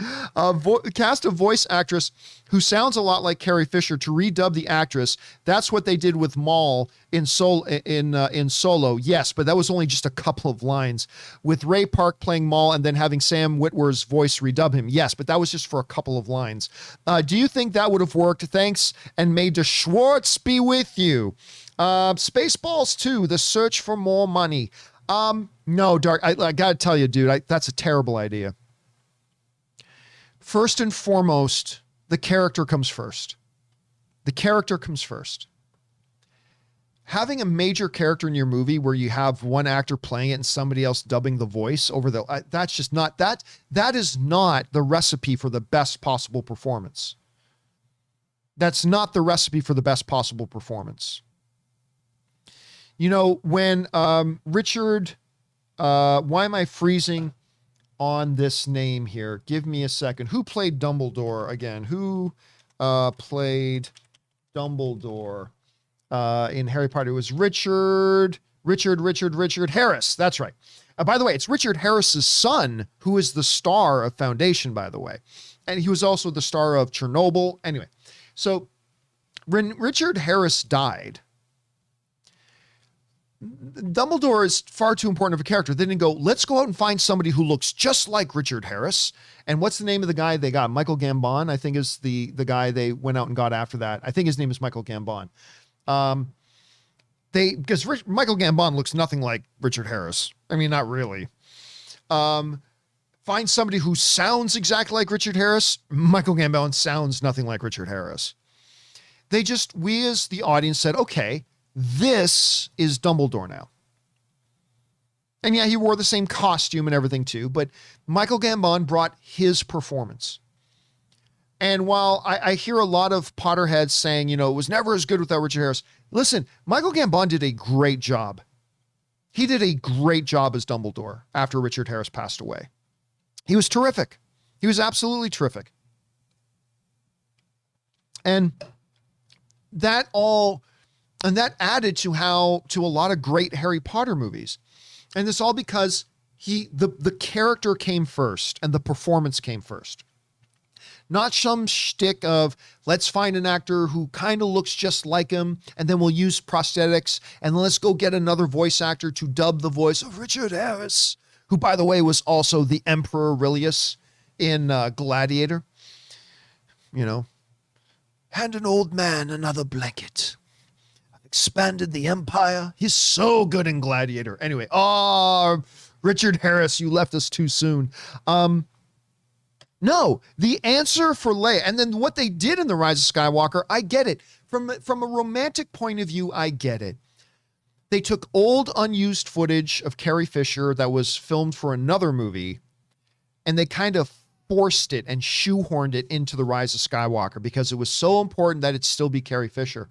Cast a voice actress who sounds a lot like Carrie Fisher to redub the actress. That's what they did with Maul in Solo. Yes, but that was only just a couple of lines. With Ray Park playing Maul and then having Sam Witwer's voice redub him. Yes, but that was just for a couple of lines. Do you think that would have worked? Thanks, and may De Schwartz be with you. Spaceballs 2, The Search for More Money. No, Dark, I gotta tell you, dude, that's a terrible idea. First and foremost, the character comes first. The character comes first. Having a major character in your movie where you have one actor playing it and somebody else dubbing the voice over that's just not, that is not the recipe for the best possible performance. That's not the recipe for the best possible performance. You know, when Richard, why am I freezing on this name here? Give me a second. Who played Dumbledore again? Who played Dumbledore in Harry Potter? It was Richard Harris. That's right. By the way, it's Richard Harris's son who is the star of Foundation, by the way. And he was also the star of Chernobyl. Anyway, so when Richard Harris died, Dumbledore is far too important of a character. They didn't go, let's go out and find somebody who looks just like Richard Harris. And what's the name of the guy they got? Michael Gambon, I think, is the guy they went out and got after that. I think his name is Michael Gambon. Because Michael Gambon looks nothing like Richard Harris. I mean, not really. Find somebody who sounds exactly like Richard Harris. Michael Gambon sounds nothing like Richard Harris. We as the audience said, okay, this is Dumbledore now. And yeah, he wore the same costume and everything too, but Michael Gambon brought his performance. And while I hear a lot of Potterheads saying, it was never as good without Richard Harris. Listen, Michael Gambon did a great job. He did a great job as Dumbledore after Richard Harris passed away. He was terrific. He was absolutely terrific. And that added to a lot of great Harry Potter movies. And this all because the character came first and the performance came first. Not some shtick of let's find an actor who kind of looks just like him and then we'll use prosthetics and let's go get another voice actor to dub the voice of Richard Harris, who, by the way, was also the Emperor Aurelius in Gladiator. Hand an old man another blanket. I've expanded the empire. He's so good in Gladiator. Anyway, Richard Harris, you left us too soon. No, the answer for Leia, and then what they did in The Rise of Skywalker, I get it. From a romantic point of view, I get it. They took old, unused footage of Carrie Fisher that was filmed for another movie, and they kind of forced it and shoehorned it into The Rise of Skywalker because it was so important that it still be Carrie Fisher.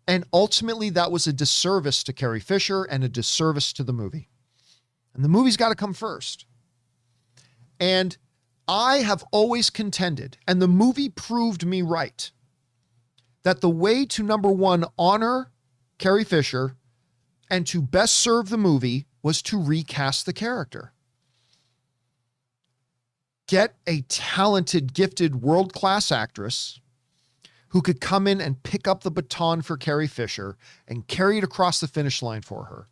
And ultimately, that was a disservice to Carrie Fisher and a disservice to the movie. And the movie's got to come first. And I have always contended, and the movie proved me right, that the way to, number one, honor Carrie Fisher and to best serve the movie was to recast the character. Get a talented, gifted, world-class actress who could come in and pick up the baton for Carrie Fisher and carry it across the finish line for her.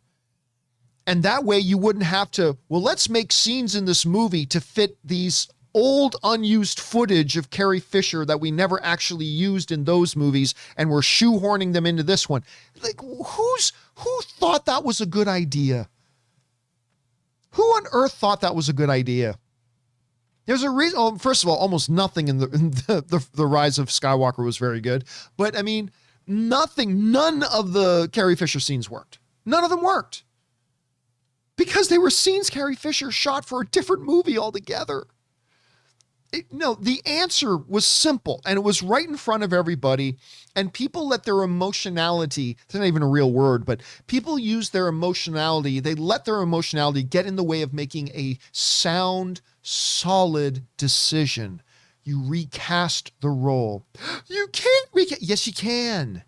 And that way you wouldn't have to, let's make scenes in this movie to fit these old unused footage of Carrie Fisher that we never actually used in those movies, and we're shoehorning them into this one. Like, who thought that was a good idea? Who on earth thought that was a good idea? There's a reason. Oh, first of all, almost nothing in the Rise of Skywalker was very good. But I mean, none of the Carrie Fisher scenes worked. None of them worked. Because they were scenes Carrie Fisher shot for a different movie altogether. No, the answer was simple, and it was right in front of everybody. And people let their emotionality, it's not even a real word, but people use their emotionality. They let their emotionality get in the way of making a sound, solid decision. You recast the role. You can't recast. Yes, you can.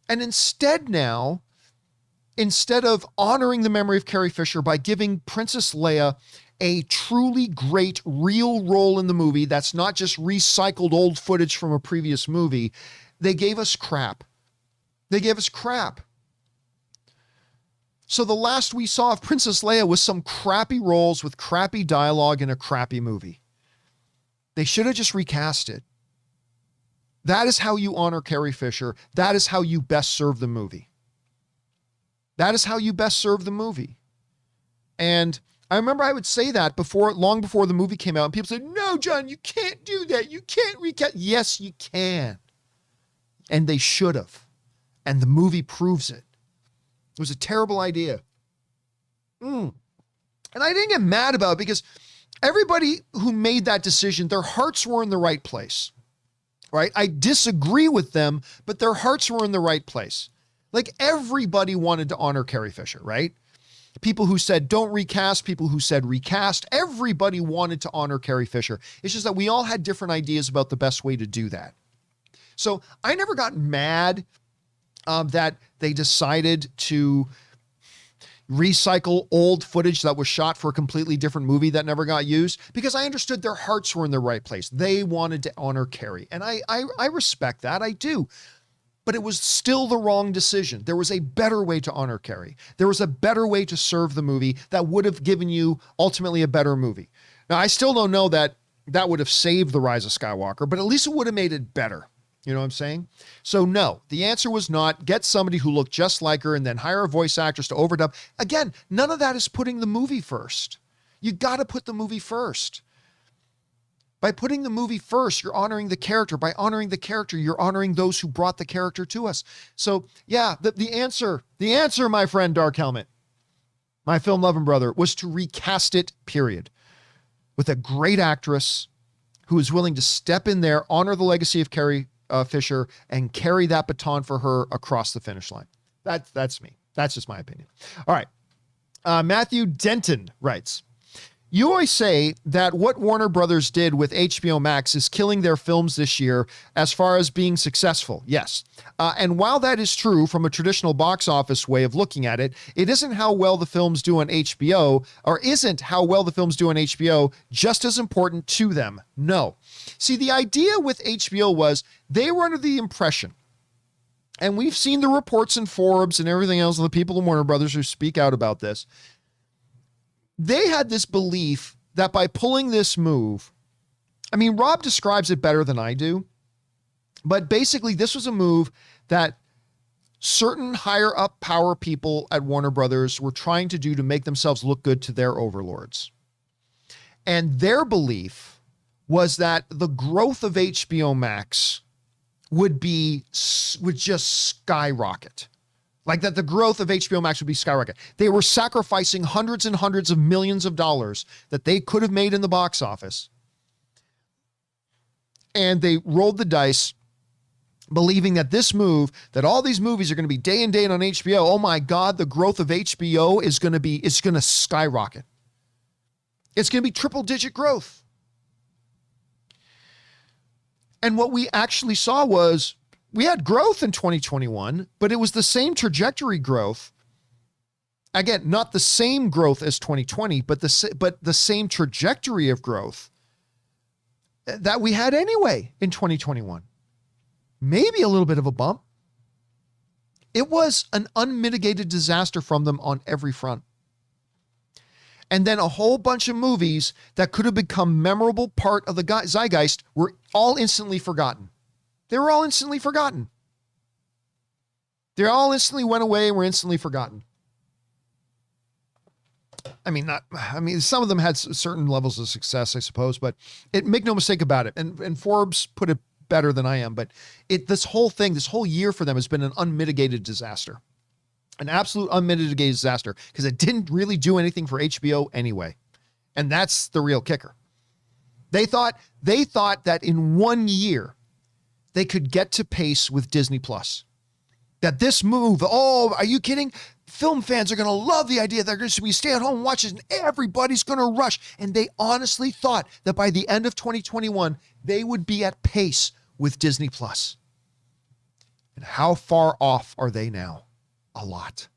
And instead of honoring the memory of Carrie Fisher by giving Princess Leia a truly great real role in the movie that's not just recycled old footage from a previous movie, they gave us crap. So the last we saw of Princess Leia was some crappy roles with crappy dialogue in a crappy movie. They should have just recast it. That is how you honor Carrie Fisher. That is how you best serve the movie. And I remember I would say that long before the movie came out, and people said, no, John, you can't do that. You can't recast. Yes, you can. And they should have. And the movie proves it. It was a terrible idea. And I didn't get mad about it because everybody who made that decision, their hearts were in the right place, right? I disagree with them, but their hearts were in the right place. Like everybody wanted to honor Carrie Fisher, right? People who said don't recast, people who said recast, everybody wanted to honor Carrie Fisher. It's just that we all had different ideas about the best way to do that. So I never got mad that they decided to recycle old footage that was shot for a completely different movie that never got used, because I understood their hearts were in the right place. They wanted to honor Carrie. And I respect that. I do. But it was still the wrong decision. There was a better way to honor Carrie. There was a better way to serve the movie that would have given you ultimately a better movie. Now, I still don't know that would have saved The Rise of Skywalker, but at least it would have made it better. You know what I'm saying? So no, the answer was not get somebody who looked just like her and then hire a voice actress to overdub. Again, none of that is putting the movie first. You got to put the movie first. By putting the movie first, you're honoring the character. By honoring the character, you're honoring those who brought the character to us. So yeah, the answer, my friend Dark Helmet, my film loving brother, was to recast it, period. With a great actress who is willing to step in there, honor the legacy of Carrie Fisher, and carry that baton for her across the finish line. That's me. That's just my opinion. All right. Matthew Denton writes, you always say that what Warner Brothers did with HBO Max is killing their films this year as far as being successful. Yes. And while that is true from a traditional box office way of looking at it, it isn't how well the films do on HBO, or isn't how well the films do on HBO just as important to them. No. See, the idea with HBO was they were under the impression, and we've seen the reports in Forbes and everything else, and the people in Warner Brothers who speak out about this, they had this belief that by pulling this move, I mean, Rob describes it better than I do, but basically this was a move that certain higher up power people at Warner Brothers were trying to do to make themselves look good to their overlords. And their belief was that the growth of HBO Max would just skyrocket. Like that the growth of HBO Max would be skyrocket. They were sacrificing hundreds and hundreds of millions of dollars that they could have made in the box office. And they rolled the dice believing that this move, that all these movies are going to be day and date on HBO. Oh my God, the growth of HBO is going to skyrocket. It's going to be triple digit growth. And what we actually saw was, we had growth in 2021, but it was the same trajectory growth. Again, not the same growth as 2020, but the same trajectory of growth that we had anyway in 2021. Maybe a little bit of a bump. It was an unmitigated disaster from them on every front. And then a whole bunch of movies that could have become memorable part of the zeitgeist were all instantly forgotten. They were all instantly forgotten. They all instantly went away and were instantly forgotten. some of them had certain levels of success, I suppose, but make no mistake about it. And Forbes put it better than I am, but this whole year for them has been an unmitigated disaster, an absolute unmitigated disaster, because it didn't really do anything for HBO anyway. And that's the real kicker. They thought that in 1 year they could get to pace with Disney Plus. That this move, oh, are you kidding? Film fans are going to love the idea. They're going to be stay-at-home watches and everybody's going to rush. And they honestly thought that by the end of 2021, they would be at pace with Disney Plus. And how far off are they now? A lot.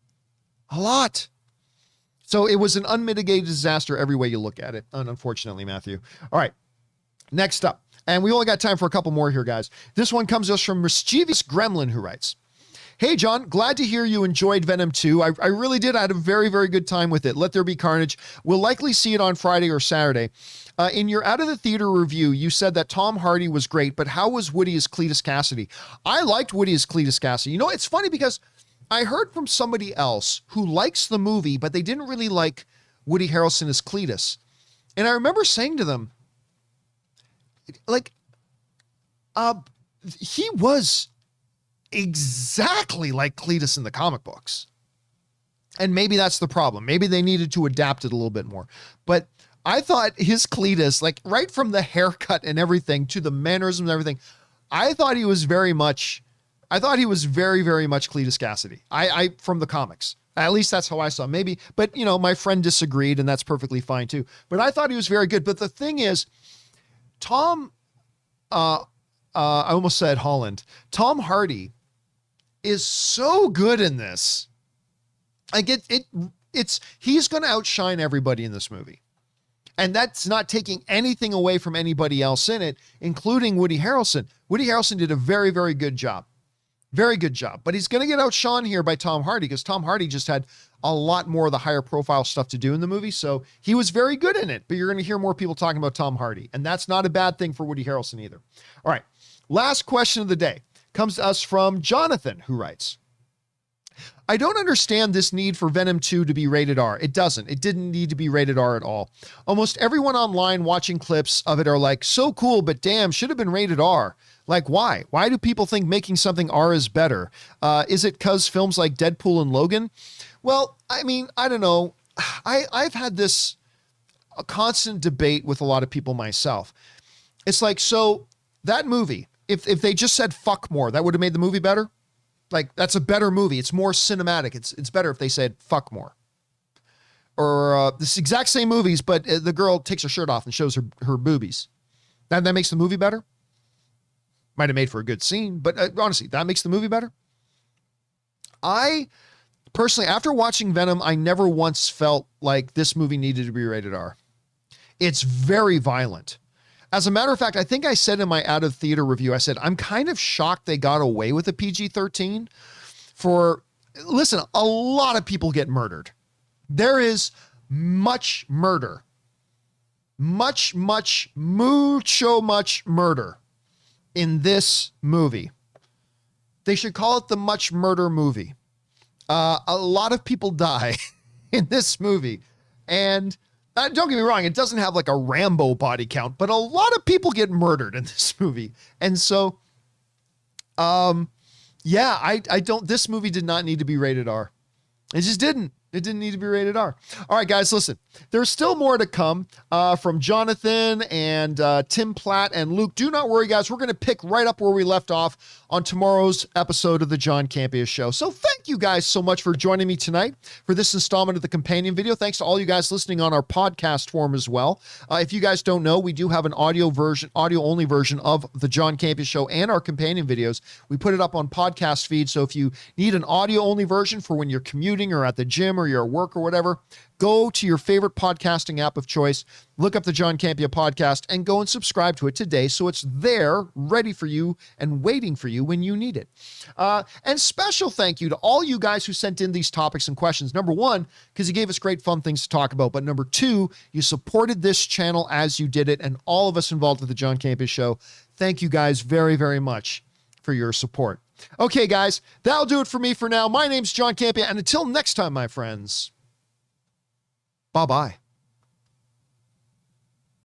A lot. So it was an unmitigated disaster every way you look at it, unfortunately, Matthew. All right, next up. And we only got time for a couple more here, guys. This one comes to us from Mischievous Gremlin, who writes, "Hey, John, glad to hear you enjoyed Venom 2. I really did. I had a very, very good time with it. Let There Be Carnage. We'll likely see it on Friday or Saturday. In your Out of the Theater review, you said that Tom Hardy was great, but how was Woody as Cletus Cassidy? I liked Woody as Cletus Cassidy. You know, it's funny because I heard from somebody else who likes the movie, but they didn't really like Woody Harrelson as Cletus. And I remember saying to them, like, he was exactly like Cletus in the comic books. And maybe that's the problem. Maybe they needed to adapt it a little bit more. But I thought his Cletus, like right from the haircut and everything to the mannerisms and everything, I thought he was very, very much Cletus Cassidy. I from the comics. At least that's how I saw him. Maybe, but you know, my friend disagreed and that's perfectly fine too. But I thought he was very good. But the thing is, I almost said Holland. Tom Hardy is so good in this. Like he's going to outshine everybody in this movie. And that's not taking anything away from anybody else in it, including Woody Harrelson. Woody Harrelson did a very, very good job. Very good job. But he's going to get outshone here by Tom Hardy because Tom Hardy just had a lot more of the higher profile stuff to do in the movie. So he was very good in it, but you're going to hear more people talking about Tom Hardy. And that's not a bad thing for Woody Harrelson either. All right. Last question of the day comes to us from Jonathan, who writes, "I don't understand this need for Venom 2 to be rated R. It doesn't. It didn't need to be rated R at all. Almost everyone online watching clips of it are like, so cool, but damn, should have been rated R. Like, why? Why do people think making something R is better? Is it because films like Deadpool and Logan? Well, I mean, I don't know. I've had a constant debate with a lot of people myself. It's like, so that movie, if they just said fuck more, that would have made the movie better? Like, that's a better movie. It's more cinematic. It's better if they said fuck more. Or this exact same movies, but the girl takes her shirt off and shows her boobies. That makes the movie better? Might have made for a good scene, but honestly, that makes the movie better? I personally, after watching Venom, I never once felt like this movie needed to be rated R. It's very violent. As a matter of fact, I think I said in my Out of Theater review, I said, I'm kind of shocked they got away with a PG-13 listen, a lot of people get murdered. There is much murder. Mucho much murder in this movie. They should call it the Much Murder movie. A lot of people die in this movie. And don't get me wrong, it doesn't have like a Rambo body count, but a lot of people get murdered in this movie. And so, this movie did not need to be rated R. It just didn't. It didn't need to be rated R. All right, guys, listen. There's still more to come from Jonathan and Tim Platt and Luke. Do not worry, guys. We're going to pick right up where we left off on tomorrow's episode of the John Campea Show. So thank you guys so much for joining me tonight for this installment of the companion video. Thanks to all you guys listening on our podcast form as well. If you guys don't know, we do have an audio-only version of the John Campea Show and our companion videos. We put it up on podcast feed. So if you need an audio-only version for when you're commuting or at the gym or you're at work or whatever, go to your favorite podcasting app of choice, look up the John Campea podcast, and go and subscribe to it today so it's there, ready for you and waiting for you when you need it. And special thank you to all you guys who sent in these topics and questions. Number one, because you gave us great fun things to talk about. But number two, you supported this channel as you did it, and all of us involved with the John Campea Show. Thank you guys very, very much for your support. Okay, guys, that'll do it for me for now. My name's John Campea, and until next time, my friends, Bye-bye.